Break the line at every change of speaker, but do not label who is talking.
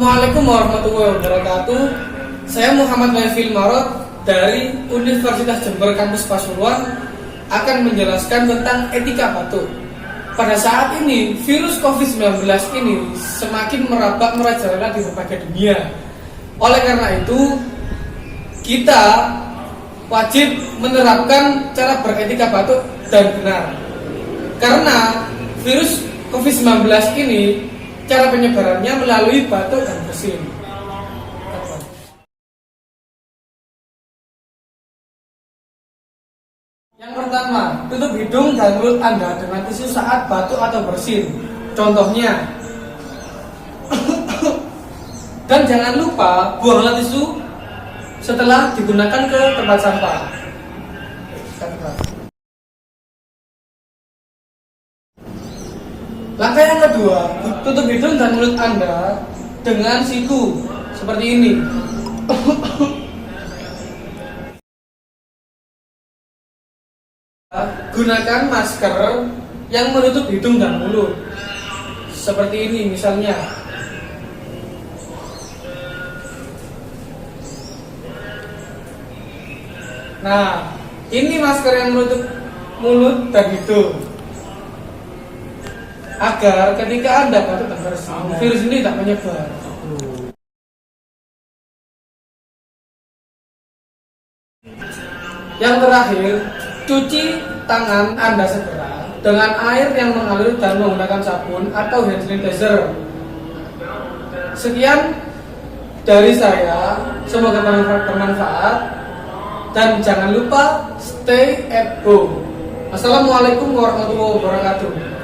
Assalamualaikum warahmatullahi wabarakatuh. Saya Muhammad Naifil Marot dari Universitas Jember Kampus Pasuruan akan menjelaskan tentang etika batuk. Pada saat ini, virus COVID-19 ini semakin merebak merajalela di berbagai dunia. Oleh karena itu, kita wajib menerapkan cara beretika batuk dan benar. Karena virus COVID-19 ini cara penyebarannya melalui batuk dan bersin. Yang pertama, tutup hidung dan mulut Anda dengan tisu saat batuk atau bersin. Contohnya, dan jangan lupa buanglah tisu setelah digunakan ke tempat sampah. Langkah yang kedua, tutup hidung dan mulut Anda dengan siku seperti ini. Gunakan masker yang menutup hidung dan mulut seperti ini misalnya. Nah, ini masker yang menutup mulut dan hidung agar ketika Anda batuk dan bersin, virus ini tidak menyebar. Yang terakhir, cuci tangan Anda segera dengan air yang mengalir dan menggunakan sabun atau hand sanitizer. Sekian dari saya, semoga bermanfaat dan jangan lupa stay at home. Assalamualaikum warahmatullahi wabarakatuh.